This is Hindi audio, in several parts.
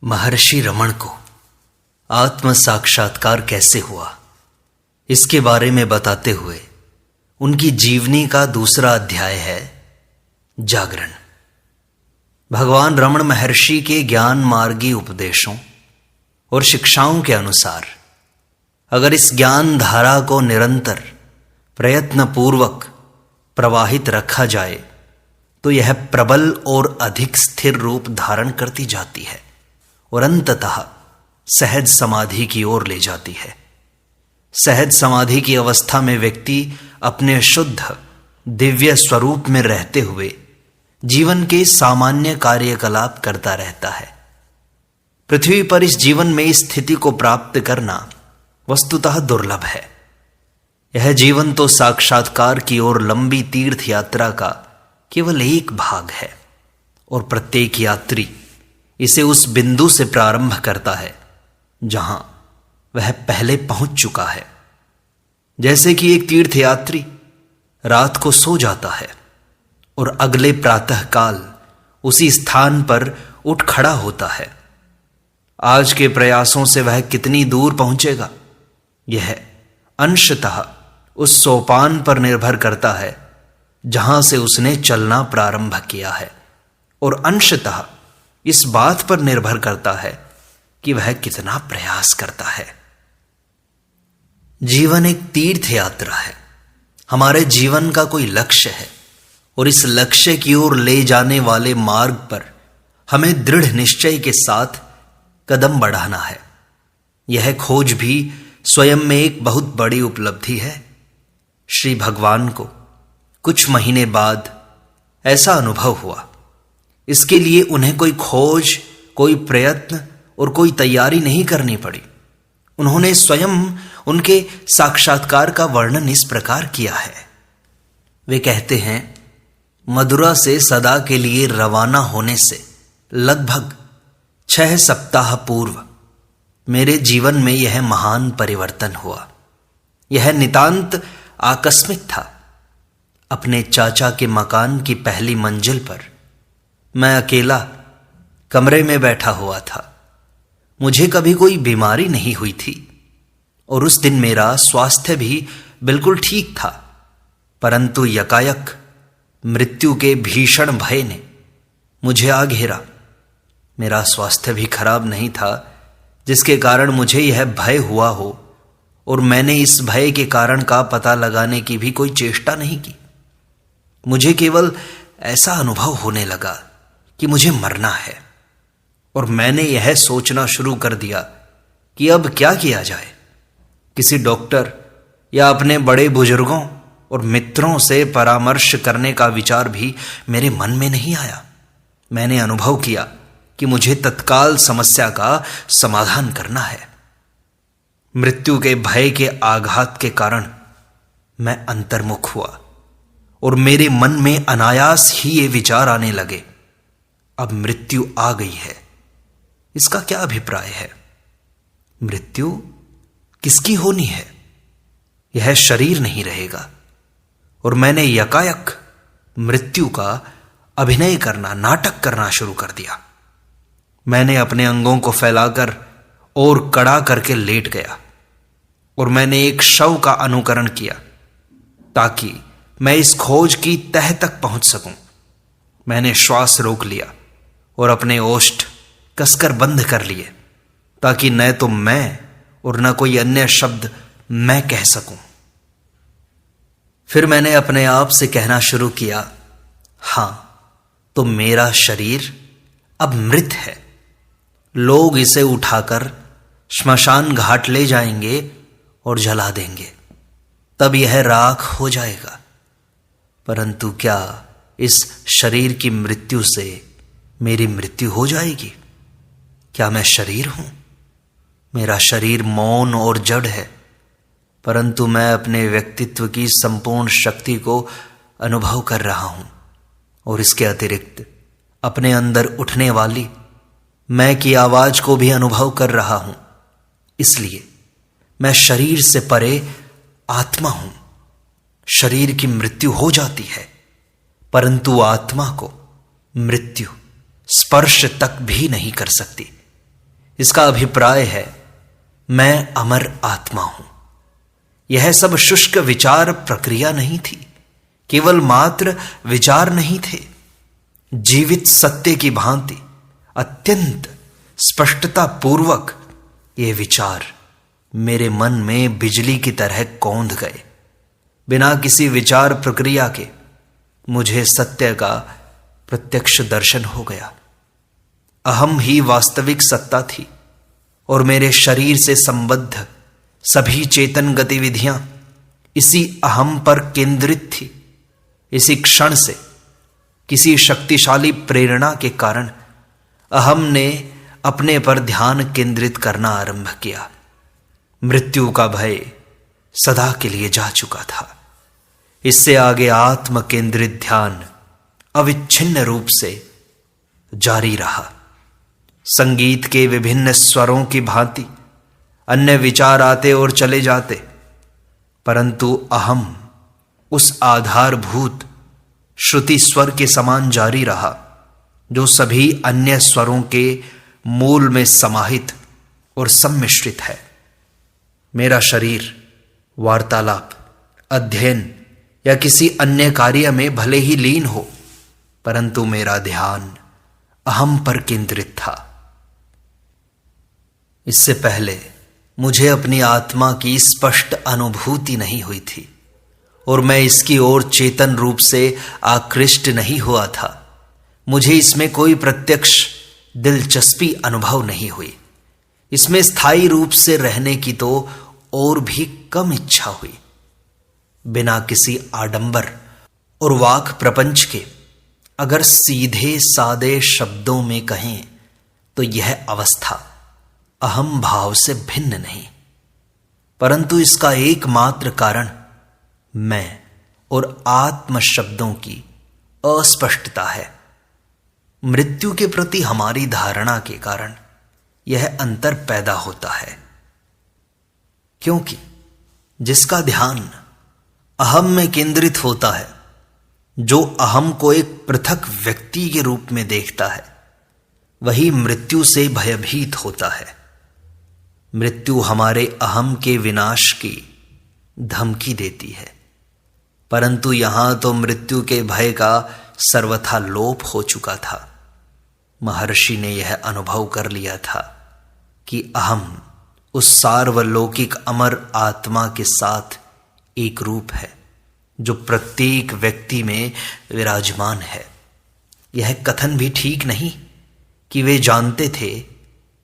महर्षि रमण को आत्म साक्षात्कार कैसे हुआ, इसके बारे में बताते हुए उनकी जीवनी का दूसरा अध्याय है जागरण। भगवान रमण महर्षि के ज्ञान मार्गी उपदेशों और शिक्षाओं के अनुसार अगर इस ज्ञान धारा को निरंतर प्रयत्नपूर्वक प्रवाहित रखा जाए तो यह प्रबल और अधिक स्थिर रूप धारण करती जाती है और अंततः सहज समाधि की ओर ले जाती है। सहज समाधि की अवस्था में व्यक्ति अपने शुद्ध दिव्य स्वरूप में रहते हुए जीवन के सामान्य कार्यकलाप करता रहता है। पृथ्वी पर इस जीवन में इस स्थिति को प्राप्त करना वस्तुतः दुर्लभ है। यह जीवन तो साक्षात्कार की ओर लंबी तीर्थ यात्रा का केवल एक भाग है और प्रत्येक यात्री इसे उस बिंदु से प्रारंभ करता है जहां वह पहले पहुंच चुका है। जैसे कि एक तीर्थयात्री रात को सो जाता है और अगले प्रातः काल उसी स्थान पर उठ खड़ा होता है। आज के प्रयासों से वह कितनी दूर पहुंचेगा, यह अंशतः उस सोपान पर निर्भर करता है जहां से उसने चलना प्रारंभ किया है और अंशतः इस बात पर निर्भर करता है कि वह कितना प्रयास करता है। जीवन एक तीर्थ यात्रा है। हमारे जीवन का कोई लक्ष्य है और इस लक्ष्य की ओर ले जाने वाले मार्ग पर हमें दृढ़ निश्चय के साथ कदम बढ़ाना है। यह खोज भी स्वयं में एक बहुत बड़ी उपलब्धि है। श्री भगवान को कुछ महीने बाद ऐसा अनुभव हुआ। इसके लिए उन्हें कोई खोज, कोई प्रयत्न और कोई तैयारी नहीं करनी पड़ी। उन्होंने स्वयं उनके साक्षात्कार का वर्णन इस प्रकार किया है। वे कहते हैं, मदुरा से सदा के लिए रवाना होने से लगभग 6 सप्ताह पूर्व मेरे जीवन में यह महान परिवर्तन हुआ। यह नितांत आकस्मिक था। अपने चाचा के मकान की पहली मंजिल पर मैं अकेला कमरे में बैठा हुआ था। मुझे कभी कोई बीमारी नहीं हुई थी और उस दिन मेरा स्वास्थ्य भी बिल्कुल ठीक था, परंतु यकायक मृत्यु के भीषण भय ने मुझे आ घेरा। मेरा स्वास्थ्य भी खराब नहीं था जिसके कारण मुझे यह भय हुआ हो, और मैंने इस भय के कारण का पता लगाने की भी कोई चेष्टा नहीं की। मुझे केवल ऐसा अनुभव होने लगा कि मुझे मरना है और मैंने यह सोचना शुरू कर दिया कि अब क्या किया जाए। किसी डॉक्टर या अपने बड़े बुजुर्गों और मित्रों से परामर्श करने का विचार भी मेरे मन में नहीं आया। मैंने अनुभव किया कि मुझे तत्काल समस्या का समाधान करना है। मृत्यु के भय के आघात के कारण मैं अंतर्मुख हुआ और मेरे मन में अनायास ही ये विचार आने लगे, अब मृत्यु आ गई है, इसका क्या अभिप्राय है? मृत्यु किसकी होनी है? यह शरीर नहीं रहेगा। और मैंने यकायक मृत्यु का अभिनय करना, नाटक करना शुरू कर दिया। मैंने अपने अंगों को फैलाकर और कड़ा करके लेट गया और मैंने एक शव का अनुकरण किया ताकि मैं इस खोज की तह तक पहुंच सकूं। मैंने श्वास रोक लिया और अपने ओष्ठ कसकर बंद कर लिए ताकि न तो मैं और न कोई अन्य शब्द मैं कह सकूं। फिर मैंने अपने आप से कहना शुरू किया, हां, तो मेरा शरीर अब मृत है। लोग इसे उठाकर श्मशान घाट ले जाएंगे और जला देंगे, तब यह राख हो जाएगा। परंतु क्या इस शरीर की मृत्यु से मेरी मृत्यु हो जाएगी? क्या मैं शरीर हूं? मेरा शरीर मौन और जड़ है, परंतु मैं अपने व्यक्तित्व की संपूर्ण शक्ति को अनुभव कर रहा हूं और इसके अतिरिक्त अपने अंदर उठने वाली मैं की आवाज को भी अनुभव कर रहा हूं। इसलिए मैं शरीर से परे आत्मा हूं। शरीर की मृत्यु हो जाती है, परंतु आत्मा को मृत्यु स्पर्श तक भी नहीं कर सकती। इसका अभिप्राय है मैं अमर आत्मा हूं। यह सब शुष्क विचार प्रक्रिया नहीं थी, केवल मात्र विचार नहीं थे। जीवित सत्य की भांति अत्यंत स्पष्टता पूर्वक ये विचार मेरे मन में बिजली की तरह कौंध गए। बिना किसी विचार प्रक्रिया के मुझे सत्य का प्रत्यक्ष दर्शन हो गया। अहम ही वास्तविक सत्ता थी और मेरे शरीर से संबद्ध सभी चेतन गतिविधियां इसी अहम पर केंद्रित थी। इसी क्षण से किसी शक्तिशाली प्रेरणा के कारण अहम ने अपने पर ध्यान केंद्रित करना आरंभ किया। मृत्यु का भय सदा के लिए जा चुका था। इससे आगे आत्म केंद्रित ध्यान अविच्छिन्न रूप से जारी रहा। संगीत के विभिन्न स्वरों की भांति अन्य विचार आते और चले जाते, परंतु अहम उस आधारभूत श्रुति स्वर के समान जारी रहा जो सभी अन्य स्वरों के मूल में समाहित और सम्मिश्रित है। मेरा शरीर वार्तालाप, अध्ययन या किसी अन्य कार्य में भले ही लीन हो, परंतु मेरा ध्यान अहम पर केंद्रित था। इससे पहले मुझे अपनी आत्मा की स्पष्ट अनुभूति नहीं हुई थी और मैं इसकी ओर चेतन रूप से आकृष्ट नहीं हुआ था। मुझे इसमें कोई प्रत्यक्ष दिलचस्पी अनुभव नहीं हुई। इसमें स्थायी रूप से रहने की तो और भी कम इच्छा हुई। बिना किसी आडंबर और वाक प्रपंच के अगर सीधे सादे शब्दों में कहें तो यह अवस्था अहम भाव से भिन्न नहीं, परंतु इसका एकमात्र कारण मैं और आत्म शब्दों की अस्पष्टता है। मृत्यु के प्रति हमारी धारणा के कारण यह अंतर पैदा होता है, क्योंकि जिसका ध्यान अहम में केंद्रित होता है, जो अहम को एक पृथक व्यक्ति के रूप में देखता है, वही मृत्यु से भयभीत होता है। मृत्यु हमारे अहम के विनाश की धमकी देती है, परंतु यहां तो मृत्यु के भय का सर्वथा लोप हो चुका था। महर्षि ने यह अनुभव कर लिया था कि अहम उस सार्वलौकिक अमर आत्मा के साथ एक रूप है जो प्रत्येक व्यक्ति में विराजमान है। यह कथन भी ठीक नहीं कि वे जानते थे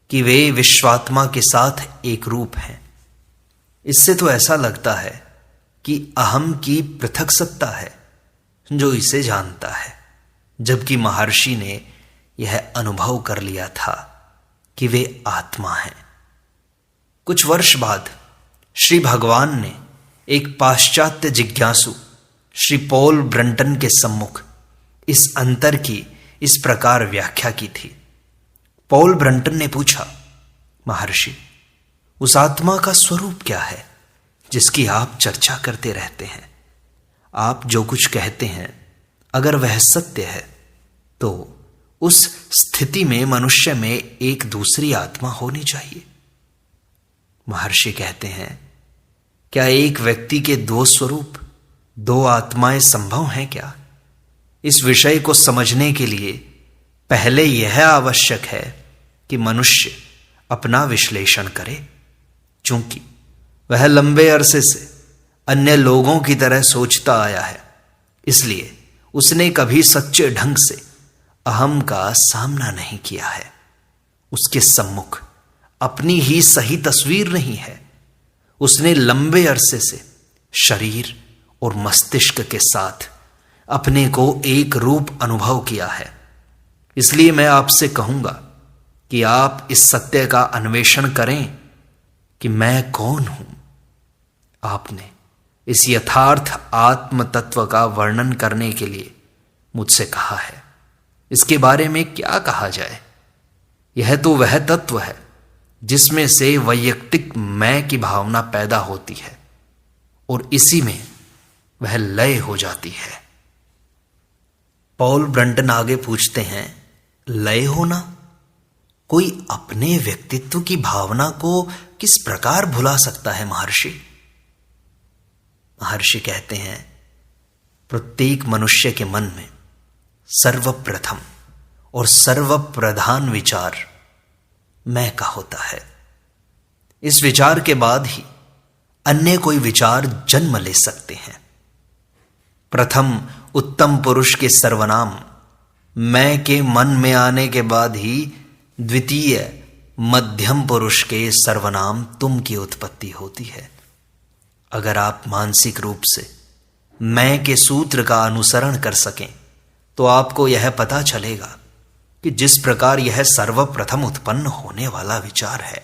कि वे विश्वात्मा के साथ एक रूप हैं। इससे तो ऐसा लगता है कि अहम की पृथक सत्ता है जो इसे जानता है, जबकि महर्षि ने यह अनुभव कर लिया था कि वे आत्मा हैं। कुछ वर्ष बाद श्री भगवान ने एक पाश्चात्य जिज्ञासु श्री पॉल ब्रंटन के सम्मुख इस अंतर की इस प्रकार व्याख्या की थी। पॉल ब्रंटन ने पूछा, महर्षि, उस आत्मा का स्वरूप क्या है जिसकी आप चर्चा करते रहते हैं? आप जो कुछ कहते हैं, अगर वह सत्य है तो उस स्थिति में मनुष्य में एक दूसरी आत्मा होनी चाहिए। महर्षि कहते हैं, क्या एक व्यक्ति के दो स्वरूप, दो आत्माएं संभव हैं क्या? इस विषय को समझने के लिए पहले यह आवश्यक है कि मनुष्य अपना विश्लेषण करे। चूंकि वह लंबे अरसे से अन्य लोगों की तरह सोचता आया है, इसलिए उसने कभी सच्चे ढंग से अहम का सामना नहीं किया है। उसके सम्मुख अपनी ही सही तस्वीर नहीं है। उसने लंबे अरसे से शरीर और मस्तिष्क के साथ अपने को एक रूप अनुभव किया है। इसलिए मैं आपसे कहूंगा कि आप इस सत्य का अन्वेषण करें कि मैं कौन हूं। आपने इस यथार्थ आत्म तत्व का वर्णन करने के लिए मुझसे कहा है। इसके बारे में क्या कहा जाए? यह तो वह तत्व है जिसमें से वैयक्तिक मैं की भावना पैदा होती है और इसी में वह लय हो जाती है। पॉल ब्रंटन आगे पूछते हैं, लय होना? कोई अपने व्यक्तित्व की भावना को किस प्रकार भुला सकता है महर्षि? महर्षि कहते हैं, प्रत्येक मनुष्य के मन में सर्वप्रथम और सर्वप्रधान विचार मैं का होता है। इस विचार के बाद ही अन्य कोई विचार जन्म ले सकते हैं। प्रथम उत्तम पुरुष के सर्वनाम मैं के मन में आने के बाद ही द्वितीय मध्यम पुरुष के सर्वनाम तुम की उत्पत्ति होती है। अगर आप मानसिक रूप से मैं के सूत्र का अनुसरण कर सकें तो आपको यह पता चलेगा कि जिस प्रकार यह सर्वप्रथम उत्पन्न होने वाला विचार है,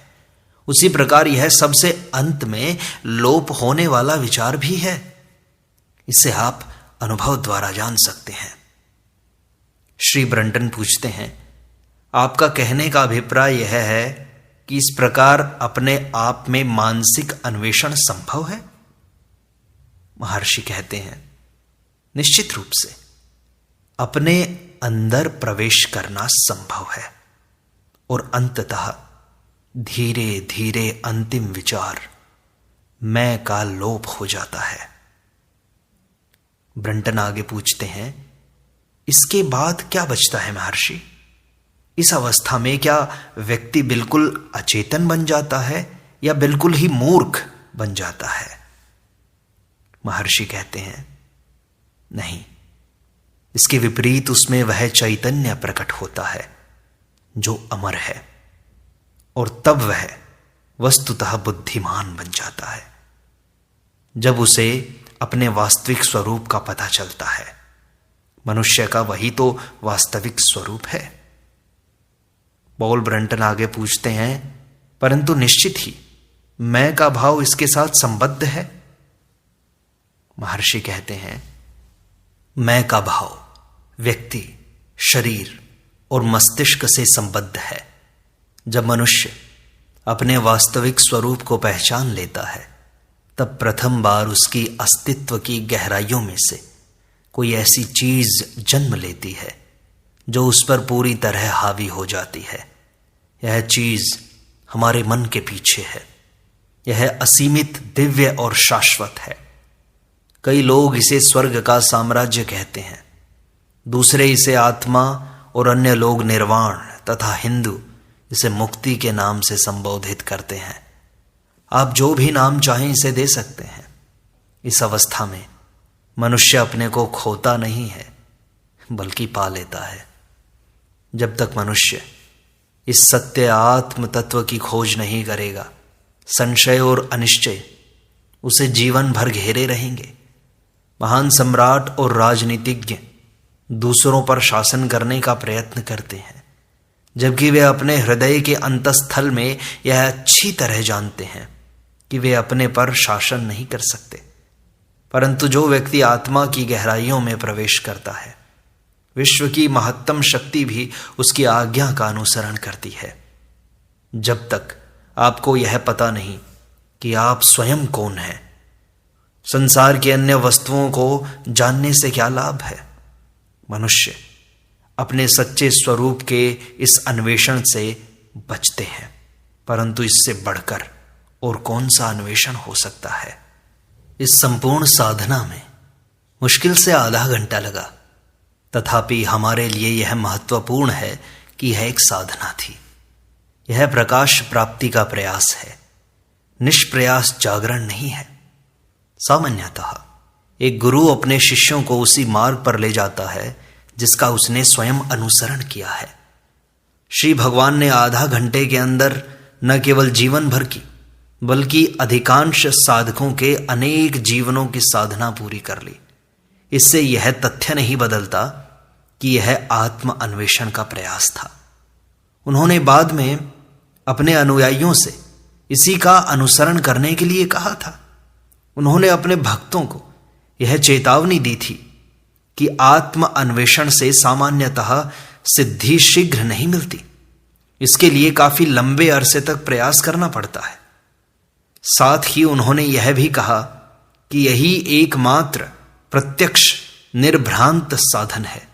उसी प्रकार यह सबसे अंत में लोप होने वाला विचार भी है। इसे आप अनुभव द्वारा जान सकते हैं। श्री ब्रंटन पूछते हैं, आपका कहने का अभिप्राय यह है कि इस प्रकार अपने आप में मानसिक अन्वेषण संभव है? महर्षि कहते हैं, निश्चित रूप से अपने अंदर प्रवेश करना संभव है और अंततः धीरे धीरे अंतिम विचार मैं का लोप हो जाता है। ब्रंटन आगे पूछते हैं, इसके बाद क्या बचता है महर्षि? इस अवस्था में क्या व्यक्ति बिल्कुल अचेतन बन जाता है या बिल्कुल ही मूर्ख बन जाता है? महर्षि कहते हैं, नहीं, इसके विपरीत उसमें वह चैतन्य प्रकट होता है जो अमर है, और तब वह वस्तुतः बुद्धिमान बन जाता है जब उसे अपने वास्तविक स्वरूप का पता चलता है। मनुष्य का वही तो वास्तविक स्वरूप है। पॉल ब्रंटन आगे पूछते हैं, परंतु निश्चित ही मैं का भाव इसके साथ संबद्ध है? महर्षि कहते हैं, मैं का भाव व्यक्ति, शरीर और मस्तिष्क से संबद्ध है। जब मनुष्य अपने वास्तविक स्वरूप को पहचान लेता है, तब प्रथम बार उसकी अस्तित्व की गहराइयों में से कोई ऐसी चीज जन्म लेती है जो उस पर पूरी तरह हावी हो जाती है। यह चीज हमारे मन के पीछे है। यह असीमित, दिव्य और शाश्वत है। कई लोग इसे स्वर्ग का साम्राज्य कहते हैं, दूसरे इसे आत्मा और अन्य लोग निर्वाण तथा हिंदू इसे मुक्ति के नाम से संबोधित करते हैं। आप जो भी नाम चाहें इसे दे सकते हैं। इस अवस्था में मनुष्य अपने को खोता नहीं है, बल्कि पा लेता है। जब तक मनुष्य इस सत्य आत्म तत्व की खोज नहीं करेगा, संशय और अनिश्चय उसे जीवन भर घेरे रहेंगे। महान सम्राट और राजनीतिज्ञ दूसरों पर शासन करने का प्रयत्न करते हैं, जबकि वे अपने हृदय के अंतस्थल में यह अच्छी तरह जानते हैं कि वे अपने पर शासन नहीं कर सकते। परंतु जो व्यक्ति आत्मा की गहराइयों में प्रवेश करता है, विश्व की महत्तम शक्ति भी उसकी आज्ञा का अनुसरण करती है। जब तक आपको यह पता नहीं कि आप स्वयं कौन हैं, संसार की अन्य वस्तुओं को जानने से क्या लाभ है? मनुष्य अपने सच्चे स्वरूप के इस अन्वेषण से बचते हैं, परंतु इससे बढ़कर और कौन सा अन्वेषण हो सकता है? इस संपूर्ण साधना में मुश्किल से आधा घंटा लगा, तथापि हमारे लिए यह महत्वपूर्ण है कि यह एक साधना थी। यह प्रकाश प्राप्ति का प्रयास है, निष्प्रयास जागरण नहीं है। सामान्यतः एक गुरु अपने शिष्यों को उसी मार्ग पर ले जाता है जिसका उसने स्वयं अनुसरण किया है। श्री भगवान ने आधा घंटे के अंदर न केवल जीवन भर की, बल्कि अधिकांश साधकों के अनेक जीवनों की साधना पूरी कर ली। इससे यह तथ्य नहीं बदलता कि यह आत्म अन्वेषण का प्रयास था। उन्होंने बाद में अपने अनुयायियों से इसी का अनुसरण करने के लिए कहा था। उन्होंने अपने भक्तों को यह चेतावनी दी थी कि आत्म अन्वेषण से सामान्यतः सिद्धि शीघ्र नहीं मिलती। इसके लिए काफी लंबे अरसे तक प्रयास करना पड़ता है। साथ ही उन्होंने यह भी कहा कि यही एकमात्र प्रत्यक्ष निर्भ्रांत साधन है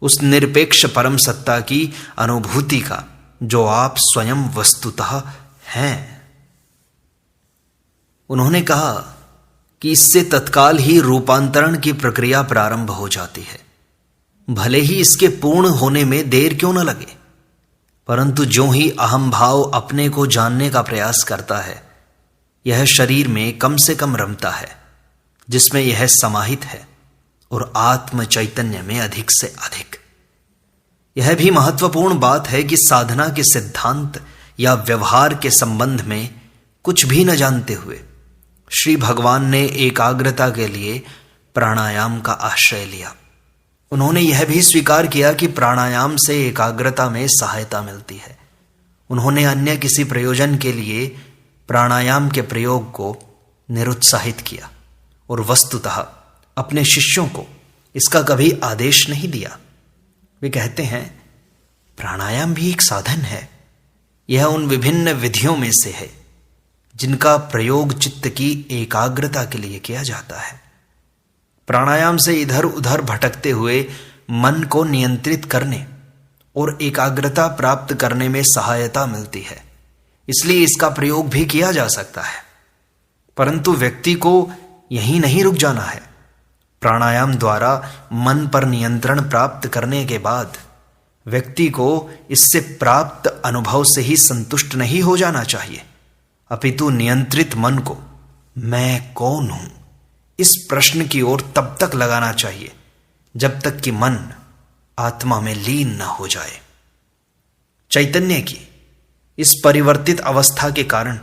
उस निरपेक्ष परम सत्ता की अनुभूति का जो आप स्वयं वस्तुतः हैं। उन्होंने कहा कि इससे तत्काल ही रूपांतरण की प्रक्रिया प्रारंभ हो जाती है, भले ही इसके पूर्ण होने में देर क्यों न लगे। परंतु जो ही अहम भाव अपने को जानने का प्रयास करता है, यह शरीर में कम से कम रमता है जिसमें यह समाहित है, और आत्म चैतन्य में अधिक से अधिक। यह भी महत्वपूर्ण बात है कि साधना के सिद्धांत या व्यवहार के संबंध में कुछ भी न जानते हुए श्री भगवान ने एकाग्रता के लिए प्राणायाम का आश्रय लिया। उन्होंने यह भी स्वीकार किया कि प्राणायाम से एकाग्रता में सहायता मिलती है। उन्होंने अन्य किसी प्रयोजन के लिए प्राणायाम के प्रयोग को निरुत्साहित किया और वस्तुतः अपने शिष्यों को इसका कभी आदेश नहीं दिया। वे कहते हैं, प्राणायाम भी एक साधन है। यह उन विभिन्न विधियों में से है जिनका प्रयोग चित्त की एकाग्रता के लिए किया जाता है। प्राणायाम से इधर उधर भटकते हुए मन को नियंत्रित करने और एकाग्रता प्राप्त करने में सहायता मिलती है, इसलिए इसका प्रयोग भी किया जा सकता है। परंतु व्यक्ति को यहीं नहीं रुक जाना है। प्राणायाम द्वारा मन पर नियंत्रण प्राप्त करने के बाद व्यक्ति को इससे प्राप्त अनुभव से ही संतुष्ट नहीं हो जाना चाहिए, अपितु नियंत्रित मन को मैं कौन हूं इस प्रश्न की ओर तब तक लगाना चाहिए जब तक कि मन आत्मा में लीन न हो जाए। चैतन्य की इस परिवर्तित अवस्था के कारण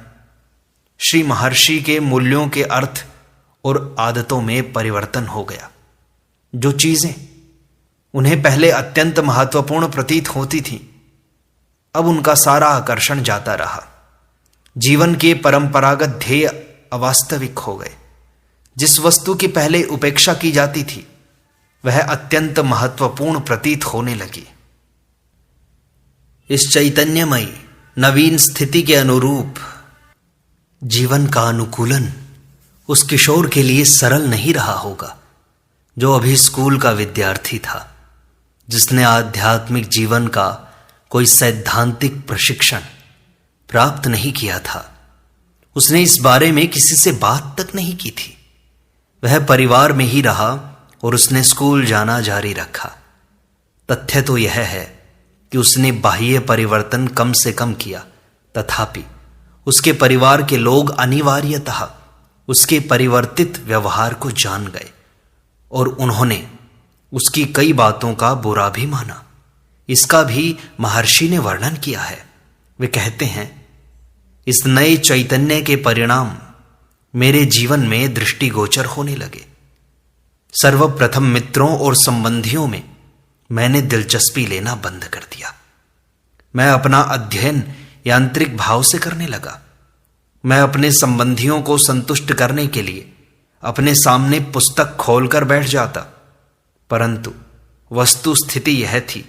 श्री महर्षि के मूल्यों के अर्थ और आदतों में परिवर्तन हो गया। जो चीजें उन्हें पहले अत्यंत महत्वपूर्ण प्रतीत होती थीं, अब उनका सारा आकर्षण जाता रहा। जीवन के परंपरागत ध्येय अवास्तविक हो गए। जिस वस्तु की पहले उपेक्षा की जाती थी, वह अत्यंत महत्वपूर्ण प्रतीत होने लगी। इस चैतन्यमयी नवीन स्थिति के अनुरूप जीवन का अनुकूलन उस किशोर के लिए सरल नहीं रहा होगा जो अभी स्कूल का विद्यार्थी था, जिसने आध्यात्मिक जीवन का कोई सैद्धांतिक प्रशिक्षण प्राप्त नहीं किया था। उसने इस बारे में किसी से बात तक नहीं की थी। वह परिवार में ही रहा और उसने स्कूल जाना जारी रखा। तथ्य तो यह है कि उसने बाह्य परिवर्तन कम से कम किया, तथापि उसके परिवार के लोग अनिवार्यतः उसके परिवर्तित व्यवहार को जान गए और उन्होंने उसकी कई बातों का बुरा भी माना। इसका भी महर्षि ने वर्णन किया है। वे कहते हैं, इस नए चैतन्य के परिणाम मेरे जीवन में दृष्टिगोचर होने लगे। सर्वप्रथम मित्रों और संबंधियों में मैंने दिलचस्पी लेना बंद कर दिया। मैं अपना अध्ययन यांत्रिक भाव से करने लगा। मैं अपने संबंधियों को संतुष्ट करने के लिए अपने सामने पुस्तक खोलकर बैठ जाता, परंतु वस्तु स्थिति यह थी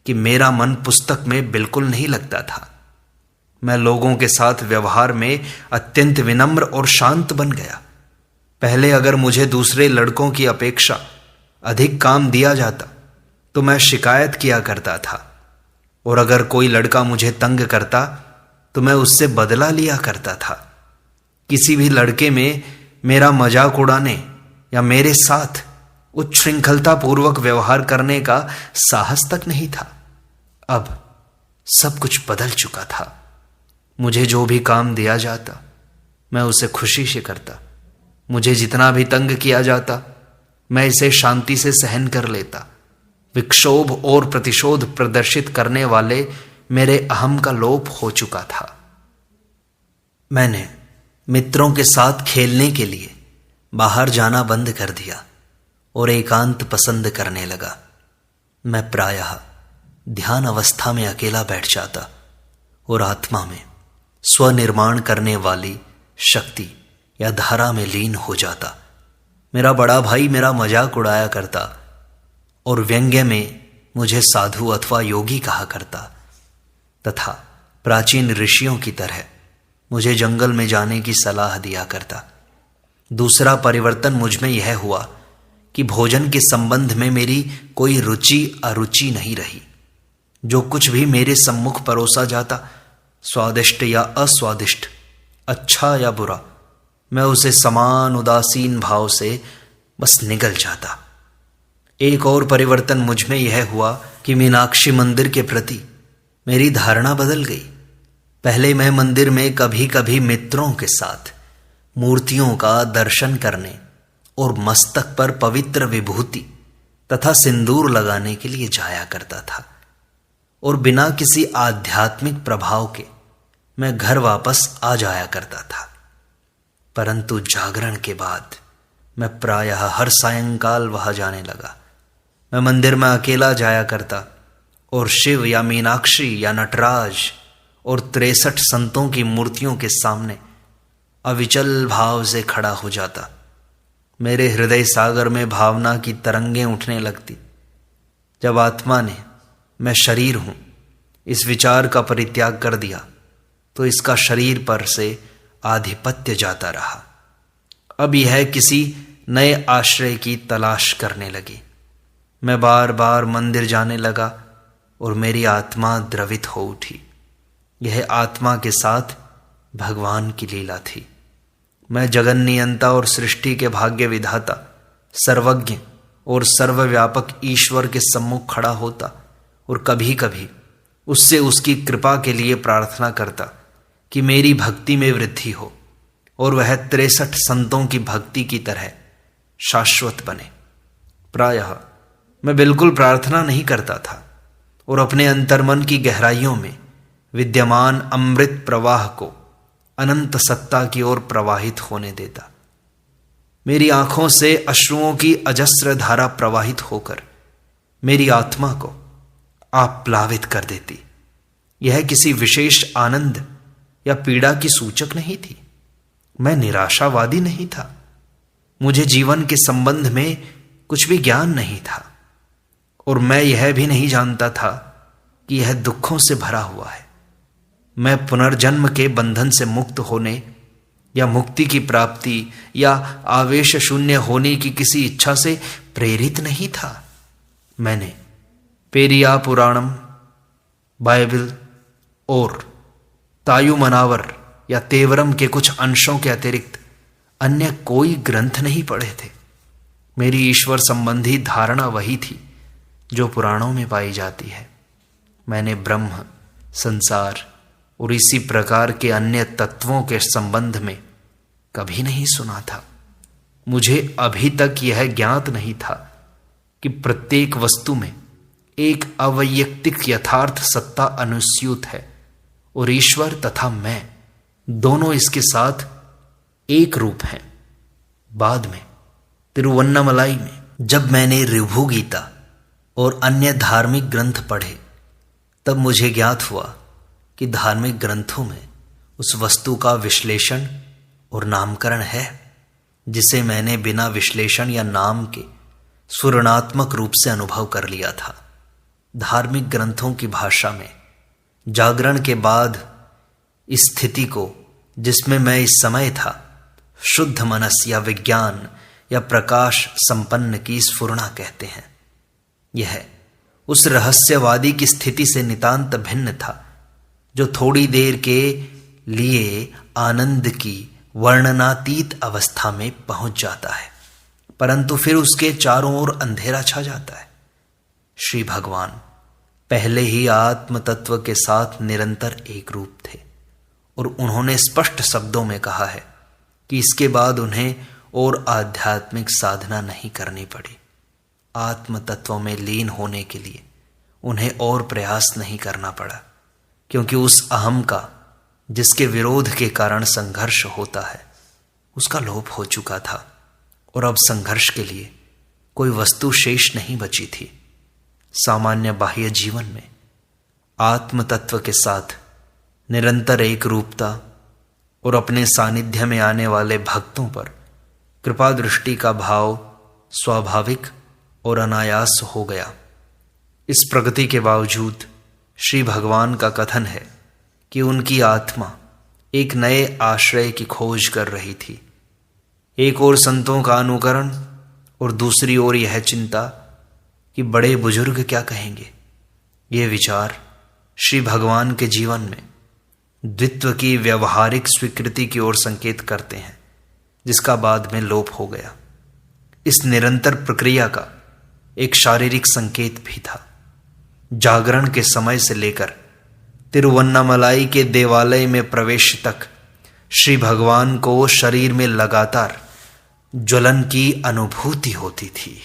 कि मेरा मन पुस्तक में बिल्कुल नहीं लगता था। मैं लोगों के साथ व्यवहार में अत्यंत विनम्र और शांत बन गया। पहले अगर मुझे दूसरे लड़कों की अपेक्षा अधिक काम दिया जाता तो मैं शिकायत किया करता था, और अगर कोई लड़का मुझे तंग करता तो मैं उससे बदला लिया करता था। किसी भी लड़के में मेरा मजाक उड़ाने या मेरे साथ उच्छृंखलता पूर्वक व्यवहार करने का साहस तक नहीं था। अब सब कुछ बदल चुका था। मुझे जो भी काम दिया जाता मैं उसे खुशी से करता। मुझे जितना भी तंग किया जाता मैं इसे शांति से सहन कर लेता। विक्षोभ और प्रतिशोध प्रदर्शित करने वाले मेरे अहम का लोप हो चुका था। मैंने मित्रों के साथ खेलने के लिए बाहर जाना बंद कर दिया और एकांत पसंद करने लगा। मैं प्रायः ध्यान अवस्था में अकेला बैठ जाता और आत्मा में स्वनिर्माण करने वाली शक्ति या धारा में लीन हो जाता। मेरा बड़ा भाई मेरा मजाक उड़ाया करता और व्यंग्य में मुझे साधु अथवा योगी कहा करता, तथा प्राचीन ऋषियों की तरह मुझे जंगल में जाने की सलाह दिया करता। दूसरा परिवर्तन मुझ में यह हुआ कि भोजन के संबंध में मेरी कोई रुचि अरुचि नहीं रही। जो कुछ भी मेरे सम्मुख परोसा जाता, स्वादिष्ट या अस्वादिष्ट, अच्छा या बुरा, मैं उसे समान उदासीन भाव से बस निगल जाता। एक और परिवर्तन मुझ में यह हुआ कि मीनाक्षी मंदिर के प्रति मेरी धारणा बदल गई। पहले मैं मंदिर में कभी कभी मित्रों के साथ मूर्तियों का दर्शन करने और मस्तक पर पवित्र विभूति तथा सिंदूर लगाने के लिए जाया करता था, और बिना किसी आध्यात्मिक प्रभाव के मैं घर वापस आ जाया करता था। परंतु जागरण के बाद मैं प्रायः हर सायंकाल वहां जाने लगा। मैं मंदिर में अकेला जाया करता और शिव या मीनाक्षी या नटराज और 63 संतों की मूर्तियों के सामने अविचल भाव से खड़ा हो जाता। मेरे हृदय सागर में भावना की तरंगें उठने लगती। जब आत्मा ने मैं शरीर हूं इस विचार का परित्याग कर दिया तो इसका शरीर पर से आधिपत्य जाता रहा। अब यह किसी नए आश्रय की तलाश करने लगी। मैं बार बार मंदिर जाने लगा और मेरी आत्मा द्रवित हो उठी। यह आत्मा के साथ भगवान की लीला थी। मैं जगन नियंता और सृष्टि के भाग्य विधाता, सर्वज्ञ और सर्वव्यापक ईश्वर के सम्मुख खड़ा होता और कभी कभी उससे उसकी कृपा के लिए प्रार्थना करता कि मेरी भक्ति में वृद्धि हो और वह 63 संतों की भक्ति की तरह शाश्वत बने। प्रायः मैं बिल्कुल प्रार्थना नहीं करता था और अपने अंतर्मन की गहराइयों में विद्यमान अमृत प्रवाह को अनंत सत्ता की ओर प्रवाहित होने देता। मेरी आंखों से अश्रुओं की अजस्र धारा प्रवाहित होकर मेरी आत्मा को आप्लावित कर देती। यह किसी विशेष आनंद या पीड़ा की सूचक नहीं थी। मैं निराशावादी नहीं था। मुझे जीवन के संबंध में कुछ भी ज्ञान नहीं था और मैं यह भी नहीं जानता था कि यह दुखों से भरा हुआ है। मैं पुनर्जन्म के बंधन से मुक्त होने या मुक्ति की प्राप्ति या आवेश शून्य होने की किसी इच्छा से प्रेरित नहीं था। मैंने पेरिया पुराणम, बाइबल और तायुमनावर या तेवरम के कुछ अंशों के अतिरिक्त अन्य कोई ग्रंथ नहीं पढ़े थे। मेरी ईश्वर संबंधी धारणा वही थी जो पुराणों में पाई जाती है। मैंने ब्रह्म, संसार और इसी प्रकार के अन्य तत्वों के संबंध में कभी नहीं सुना था। मुझे अभी तक यह ज्ञात नहीं था कि प्रत्येक वस्तु में एक अवैयक्तिक यथार्थ सत्ता अनुस्यूत है और ईश्वर तथा मैं दोनों इसके साथ एक रूप हैं। बाद में तिरुवन्नामलाई में जब मैंने ऋभु गीता और अन्य धार्मिक ग्रंथ पढ़े तब मुझे ज्ञात हुआ कि धार्मिक ग्रंथों में उस वस्तु का विश्लेषण और नामकरण है जिसे मैंने बिना विश्लेषण या नाम के स्फुरणात्मक रूप से अनुभव कर लिया था। धार्मिक ग्रंथों की भाषा में जागरण के बाद इस स्थिति को जिसमें मैं इस समय था शुद्ध मनस या विज्ञान या प्रकाश संपन्न की स्फुरना कहते हैं। यह उस रहस्यवादी की स्थिति से नितांत भिन्न था जो थोड़ी देर के लिए आनंद की वर्णनातीत अवस्था में पहुंच जाता है परंतु फिर उसके चारों ओर अंधेरा छा जाता है। श्री भगवान पहले ही आत्म तत्व के साथ निरंतर एक रूप थे और उन्होंने स्पष्ट शब्दों में कहा है कि इसके बाद उन्हें और आध्यात्मिक साधना नहीं करनी पड़ी। आत्म तत्वों में लीन होने के लिए उन्हें और प्रयास नहीं करना पड़ा क्योंकि उस अहम का जिसके विरोध के कारण संघर्ष होता है उसका लोप हो चुका था और अब संघर्ष के लिए कोई वस्तु शेष नहीं बची थी। सामान्य बाह्य जीवन में आत्म तत्व के साथ निरंतर एक रूपता और अपने सानिध्य में आने वाले भक्तों पर कृपा दृष्टि का भाव स्वाभाविक और अनायास हो गया। इस प्रगति के बावजूद श्री भगवान का कथन है कि उनकी आत्मा एक नए आश्रय की खोज कर रही थी। एक ओर संतों का अनुकरण और दूसरी ओर यह चिंता कि बड़े बुजुर्ग क्या कहेंगे। ये विचार श्री भगवान के जीवन में द्वित्व की व्यवहारिक स्वीकृति की ओर संकेत करते हैं, जिसका बाद में लोप हो गया। इस निरंतर प्रक्रिया का एक शारीरिक संकेत भी था। जागरण के समय से लेकर तिरुवन्नामलाई के देवालय में प्रवेश तक श्री भगवान को शरीर में लगातार ज्वलन की अनुभूति होती थी।